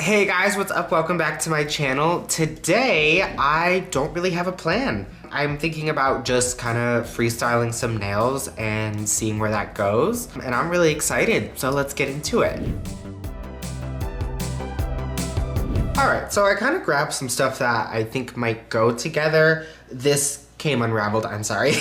Hey guys, what's up? Welcome back to my channel. Today, I don't really have a plan. I'm thinking about just kind of freestyling some nails and seeing where that goes. And I'm really excited, so let's get into it. All right, so I kind of grabbed some stuff that I think might go together. This came unraveled, I'm sorry.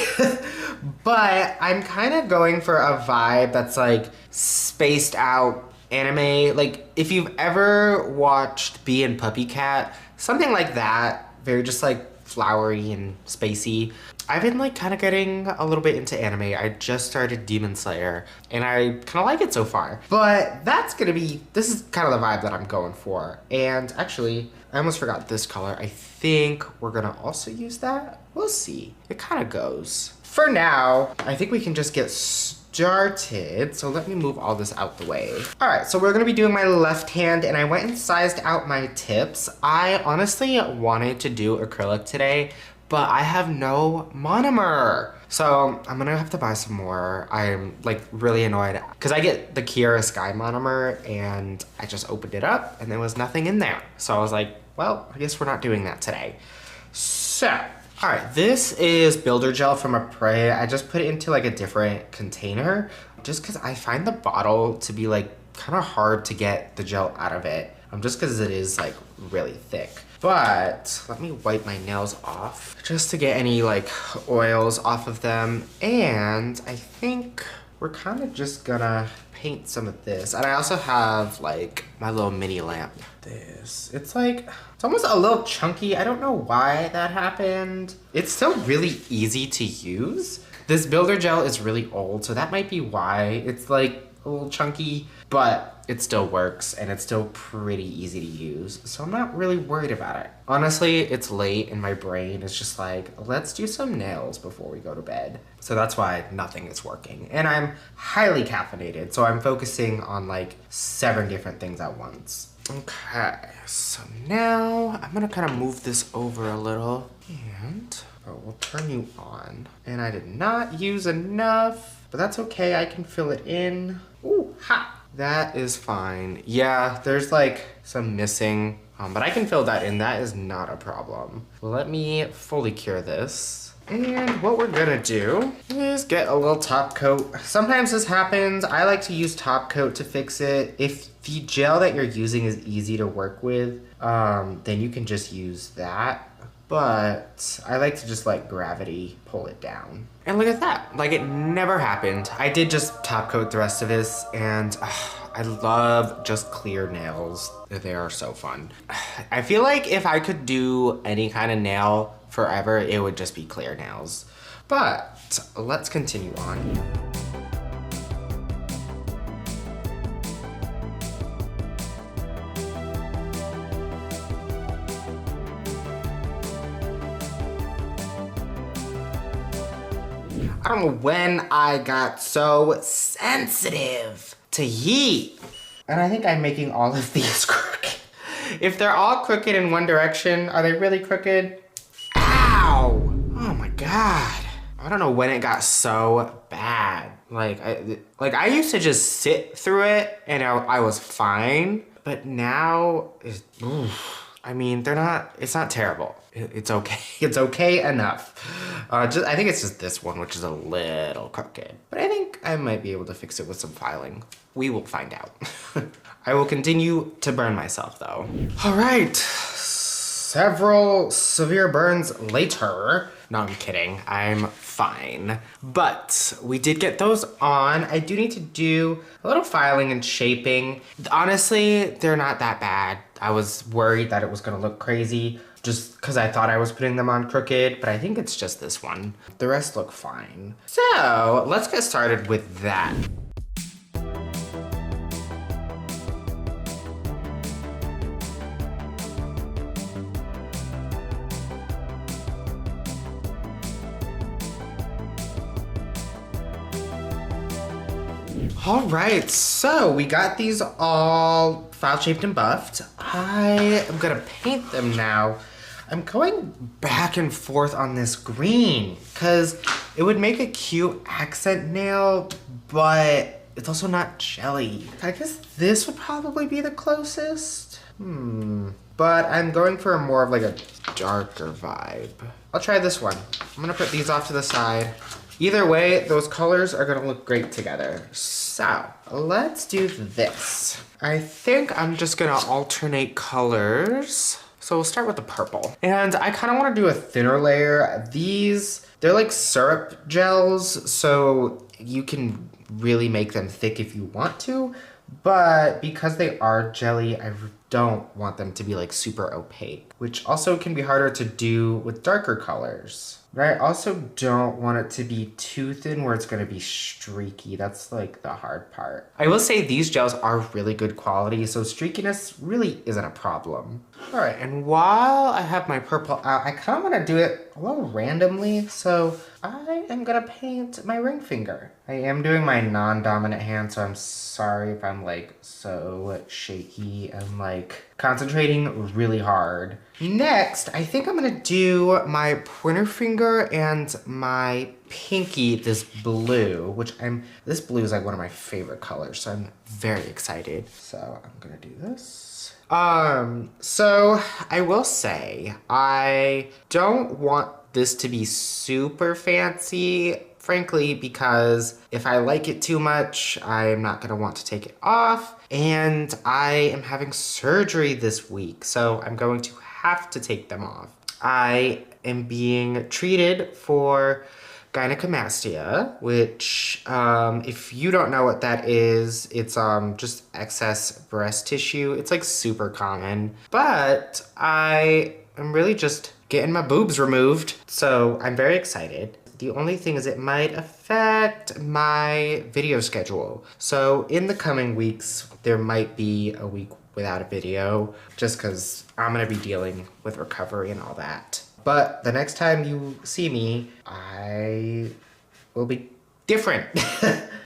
But I'm kind of going for a vibe that's like spaced out anime. Like if you've ever watched Bee and Puppy Cat, something like that, very just like flowery and spacey. I've been like kind of getting a little bit into anime. I just started Demon Slayer and I kind of like it so far. But this is kind of the vibe that I'm going for. And actually, I almost forgot this color. I think we're gonna also use that. We'll see. It kind of goes. For now, I think we can just get started. So let me move all this out the way. All right, so we're gonna be doing my left hand and I went and sized out my tips. I honestly wanted to do acrylic today, but I have no monomer. So I'm gonna have to buy some more. I'm like really annoyed because I get the Kiara Sky monomer and I just opened it up and there was nothing in there. So I was like, well, I guess we're not doing that today. So, all right, this is builder gel from Apres. I just put it into like a different container just because I find the bottle to be like kind of hard to get the gel out of it. Just because it is like really thick. But let me wipe my nails off just to get any like oils off of them. And I think we're kind of just gonna paint some of this. And I also have like my little mini lamp. It's almost a little chunky. I don't know why that happened. It's still really easy to use. This builder gel is really old, so that might be why it's like a little chunky, but it still works and it's still pretty easy to use. So I'm not really worried about it. Honestly, it's late and my brain is just like, let's do some nails before we go to bed. So that's why nothing is working. And I'm highly caffeinated, so I'm focusing on like 7 different things at once. Okay, so now I'm gonna kind of move this over a little and we'll turn you on. And I did not use enough, but that's okay, I can fill it in. Ooh, ha! That is fine. Yeah, there's like some missing, but I can fill that in. That is not a problem. Let me fully cure this. And what we're gonna do is get a little top coat. Sometimes this happens. I like to use top coat to fix it. If the gel that you're using is easy to work with, then you can just use that. But I like to just let gravity pull it down. And look at that, like it never happened. I did just top coat the rest of this and I love just clear nails. They are so fun. I feel like if I could do any kind of nail forever, it would just be clear nails. But let's continue on. I don't know when I got so sensitive to heat. And I think I'm making all of these crooked. If they're all crooked in one direction, are they really crooked? Ow! Oh my God. I don't know when it got so bad. Like I used to just sit through it and I was fine. But now, I mean, it's not terrible. It's okay. It's okay enough. I think it's just this one, which is a little crooked. But I think I might be able to fix it with some filing. We will find out. I will continue to burn myself though. All right, several severe burns later. No, I'm kidding, I'm fine. But we did get those on. I do need to do a little filing and shaping. Honestly, they're not that bad. I was worried that it was gonna look crazy just because I thought I was putting them on crooked, but I think it's just this one. The rest look fine. So let's get started with that. All right, so we got these all file shaped and buffed. I am gonna paint them now. I'm going back and forth on this green because it would make a cute accent nail, but it's also not jelly. I guess this would probably be the closest. But I'm going for more of like a darker vibe. I'll try this one. I'm gonna put these off to the side. Either way, those colors are gonna look great together. So, let's do this. I think I'm just gonna alternate colors. So we'll start with the purple. And I kind of want to do a thinner layer. These, they're like syrup gels, so you can really make them thick if you want to. But because they are jelly, I don't want them to be like super opaque, which also can be harder to do with darker colors. But I also don't want it to be too thin where it's gonna be streaky. That's like the hard part. I will say these gels are really good quality, so streakiness really isn't a problem. All right, and while I have my purple out, I kind of want to do it a little randomly, so I am gonna paint my ring finger. I am doing my non-dominant hand, so I'm sorry if I'm like so shaky and like concentrating really hard. Next, I think I'm gonna do my pointer finger and my pinky, this blue, this blue is like one of my favorite colors, so I'm very excited. So I'm gonna do this. So I will say, I don't want this to be super fancy, frankly, because if I like it too much, I'm not gonna want to take it off. And I am having surgery this week, so I'm going to have to take them off. I am being treated for gynecomastia, which, if you don't know what that is, it's just excess breast tissue. It's like super common, but I am really just getting my boobs removed, so I'm very excited. The only thing is it might affect my video schedule. So in the coming weeks, there might be a week without a video, just because I'm gonna be dealing with recovery and all that. But the next time you see me, I will be different.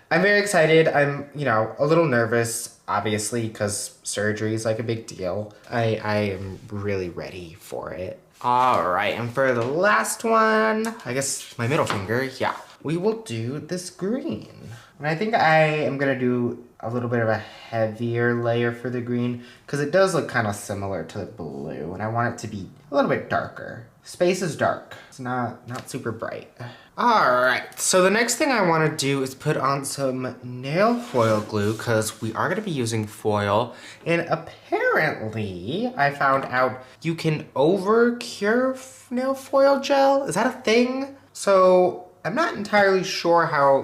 I'm very excited. I'm, a little nervous, obviously, because surgery is like a big deal. I am really ready for it. All right, and for the last one, I guess my middle finger, yeah. We will do this green. And I think I am gonna do a little bit of a heavier layer for the green because it does look kind of similar to the blue and I want it to be a little bit darker. Space is dark. It's not super bright. All right, so the next thing I want to do is put on some nail foil glue because we are going to be using foil. And apparently, I found out you can over-cure nail foil gel. Is that a thing? So I'm not entirely sure how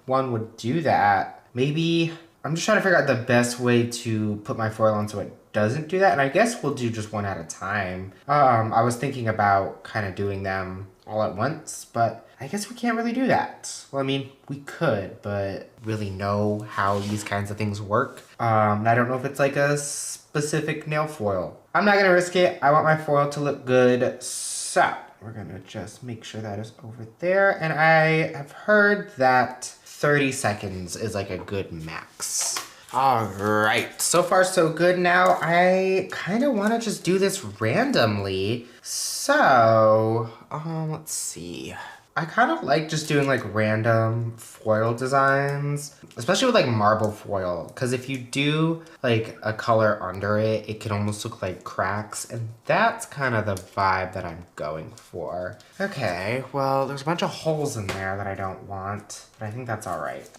one would do that. Maybe I'm just trying to figure out the best way to put my foil on so it doesn't do that, and I guess we'll do just one at a time. I was thinking about kind of doing them all at once, but I guess we can't really do that. Well, I mean, we could, but really know how these kinds of things work. I don't know if it's like a specific nail foil. I'm not gonna risk it. I want my foil to look good, so we're gonna just make sure that is over there, and I have heard that 30 seconds is like a good max. All right, so far so good. Now I kind of want to just do this randomly. So, let's see. I kind of like just doing like random foil designs, especially with like marble foil, because if you do like a color under it, it can almost look like cracks, and that's kind of the vibe that I'm going for. Okay, well, there's a bunch of holes in there that I don't want, but I think that's all right.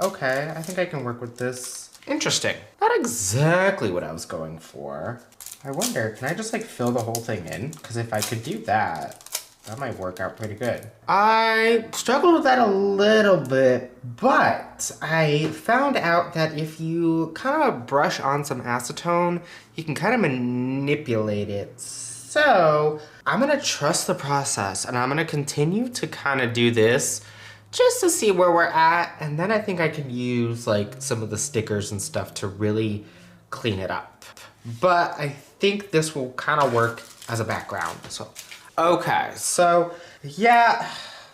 Okay, I think I can work with this. Interesting. Not exactly what I was going for. I wonder, can I just like fill the whole thing in? Because if I could do that, that might work out pretty good. I struggled with that a little bit, but I found out that if you kind of brush on some acetone, you can kind of manipulate it. So I'm gonna trust the process and I'm gonna continue to kind of do this just to see where we're at, and then I think I can use like some of the stickers and stuff to really clean it up. But I think this will kind of work as a background, so. Okay, so yeah,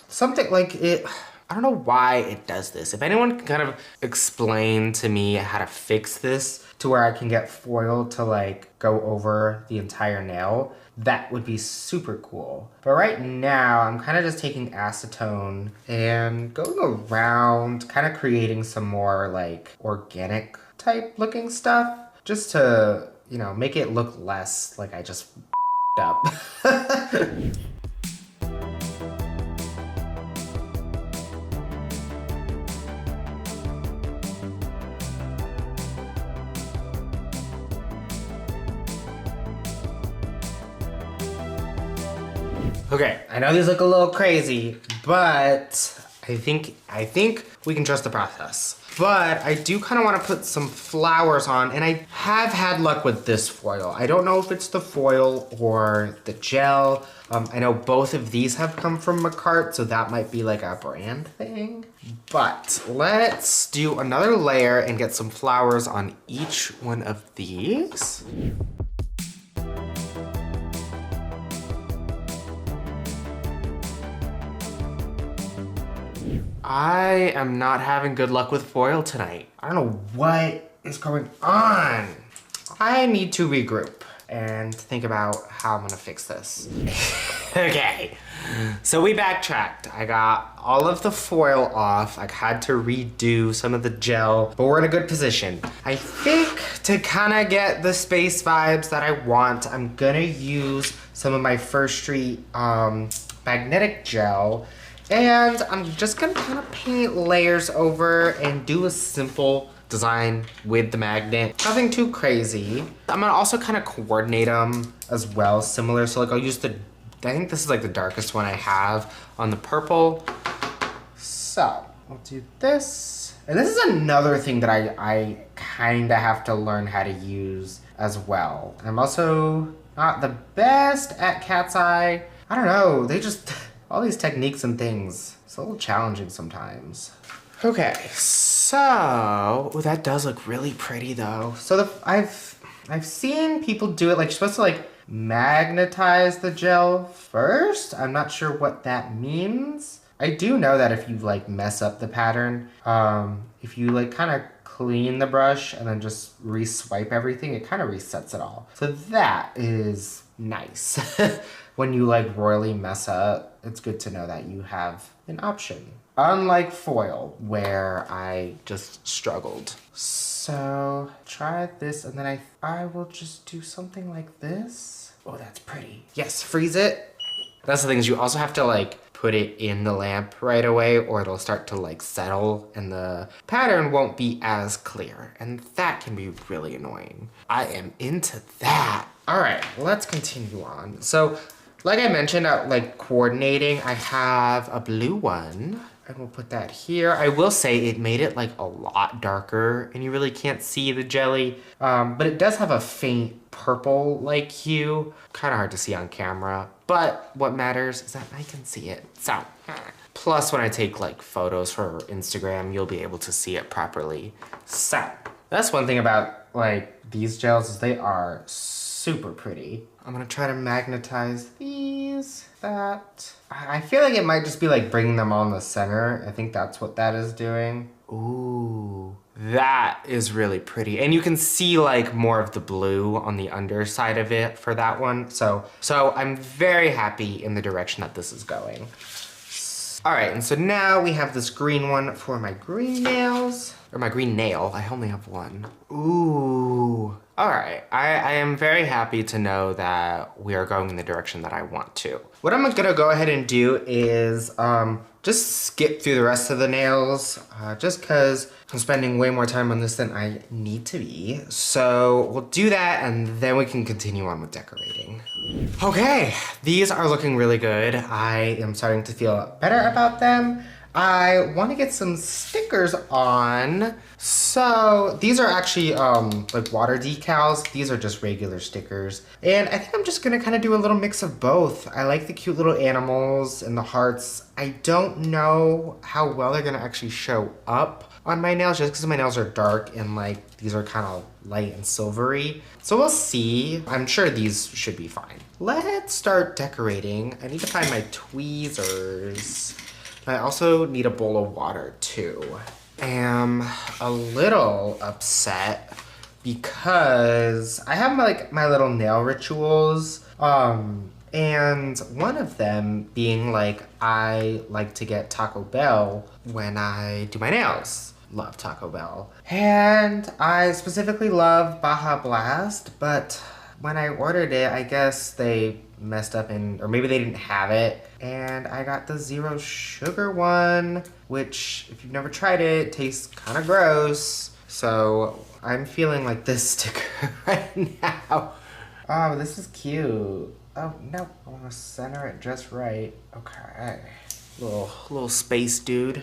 something like it, I don't know why it does this. If anyone can kind of explain to me how to fix this to where I can get foil to like go over the entire nail, that would be super cool. But right now, I'm kind of just taking acetone and going around, kind of creating some more like organic type looking stuff, just to you know, make it look less like I just up. Okay, I know these look a little crazy, but I think we can trust the process. But I do kind of want to put some flowers on, and I have had luck with this foil. I don't know if it's the foil or the gel. I know both of these have come from Macart, so that might be like a brand thing. But let's do another layer and get some flowers on each one of these. I am not having good luck with foil tonight. I don't know what is going on. I need to regroup and think about how I'm gonna fix this. Okay, so we backtracked. I got all of the foil off. I had to redo some of the gel, but we're in a good position. I think to kind of get the space vibes that I want, I'm gonna use some of my First Street magnetic gel. And I'm just gonna kind of paint layers over and do a simple design with the magnet. Nothing too crazy. I'm gonna also kind of coordinate them as well, similar. So like I'll use I think this is like the darkest one I have on the purple. So I'll do this. And this is another thing that I kind of have to learn how to use as well. I'm also not the best at cat's eye. I don't know, all these techniques and things, it's a little challenging sometimes. Okay, so, oh, that does look really pretty though. So I've seen people do it, like you're supposed to like magnetize the gel first. I'm not sure what that means. I do know that if you like mess up the pattern, if you like kind of clean the brush and then just re-swipe everything, it kind of resets it all. So that is nice. When you like royally mess up, it's good to know that you have an option. Unlike foil, where I just struggled. So try this, and then I will just do something like this. Oh, that's pretty. Yes, freeze it. That's the thing, is you also have to like put it in the lamp right away, or it'll start to like settle and the pattern won't be as clear. And that can be really annoying. I am into that. All right, let's continue on. So, like I mentioned, like coordinating, I have a blue one, and we'll put that here. I will say it made it like a lot darker, and you really can't see the jelly, but it does have a faint purple-like hue. Kind of hard to see on camera, but what matters is that I can see it. So, plus when I take like photos for Instagram, you'll be able to see it properly. So, that's one thing about like these gels is they are super pretty. I'm gonna try to magnetize these, I feel like it might just be like bringing them all in the center. I think that's what that is doing. Ooh, that is really pretty. And you can see like more of the blue on the underside of it for that one. So I'm very happy in the direction that this is going. All right, and so now we have this green one for my green nails. Or my green nail, I only have one. Ooh. All right, I am very happy to know that we are going in the direction that I want to. What I'm gonna go ahead and do is just skip through the rest of the nails, just cause I'm spending way more time on this than I need to be. So we'll do that and then we can continue on with decorating. Okay, these are looking really good. I am starting to feel better about them. I want to get some stickers on. So these are actually like water decals. These are just regular stickers. And I think I'm just gonna kind of do a little mix of both. I like the cute little animals and the hearts. I don't know how well they're gonna actually show up on my nails just because my nails are dark and like these are kind of light and silvery. So we'll see. I'm sure these should be fine. Let's start decorating. I need to find my tweezers. I also need a bowl of water too. Am a little upset because I have my little nail rituals. And one of them being like, I like to get Taco Bell when I do my nails. love Taco Bell. And I specifically love Baja Blast, but when I ordered it, I guess they messed up or maybe they didn't have it. And I got the zero sugar one, which if you've never tried it, tastes kind of gross. So I'm feeling like this sticker right now. Oh, this is cute. Oh, no, I want to center it just right. Okay. Little space dude.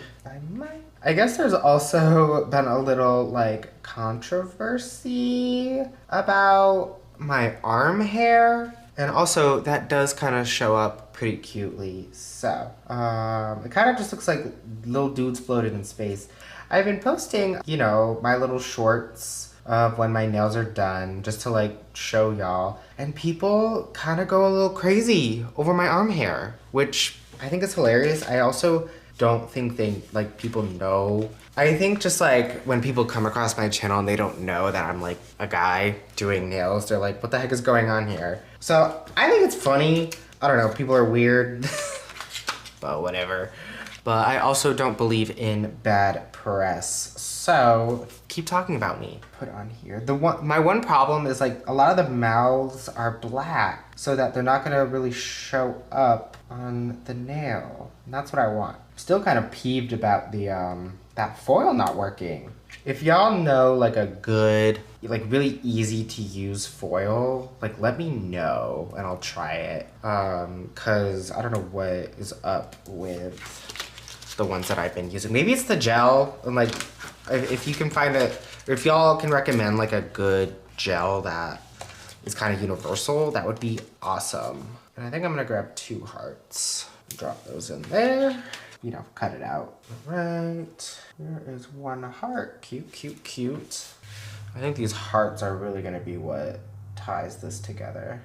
I guess there's also been a little like controversy about my arm hair. And also that does kind of show up pretty cutely. So, it kind of just looks like little dudes floating in space. I've been posting, you know, my little shorts of when my nails are done just to like show y'all. And people kind of go a little crazy over my arm hair, which I think is hilarious. I also don't think people know. I think just like when people come across my channel and they don't know that I'm like a guy doing nails, they're like, what the heck is going on here? So I think it's funny. I don't know, people are weird, but whatever. But I also don't believe in bad press. So keep talking about me. Put on here. My one problem is like a lot of the mouths are black so that they're not gonna really show up on the nail. And that's what I want. Still kind of peeved about the that foil not working. If y'all know like a good, like really easy to use foil, like let me know and I'll try it. Cause I don't know what is up with the ones that I've been using. Maybe it's the gel, and like if you can find it, or if y'all can recommend like a good gel that is kind of universal, that would be awesome. And I think I'm gonna grab 2 hearts. Drop those in there. You know, cut it out. All right, here is 1 heart. Cute, cute, cute. I think these hearts are really gonna be what ties this together.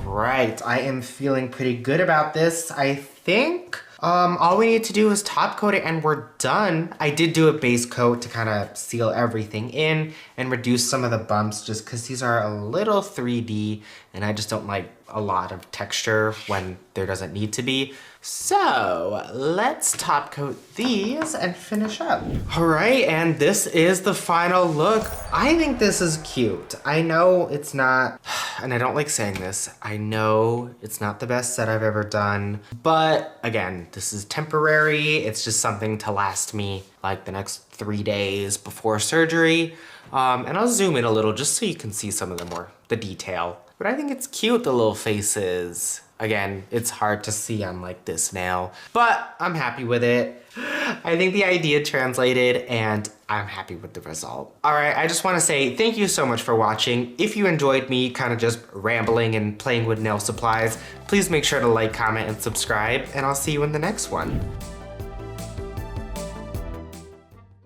Right, I am feeling pretty good about this. I think all we need to do is top coat it and we're done. I did do a base coat to kind of seal everything in and reduce some of the bumps just because these are a little 3D and I just don't like a lot of texture when there doesn't need to be. So let's top coat these and finish up. All right, and this is the final look. I think this is cute. I know it's not, and I don't like saying this, I know it's not the best set I've ever done, but again, this is temporary. It's just something to last me like the next 3 days before surgery. And I'll zoom in a little just so you can see some of the detail. But I think it's cute, the little faces. Again, it's hard to see on like this nail, but I'm happy with it. I think the idea translated and I'm happy with the result. All right, I just wanna say thank you so much for watching. If you enjoyed me kind of just rambling and playing with nail supplies, please make sure to like, comment, and subscribe, and I'll see you in the next one.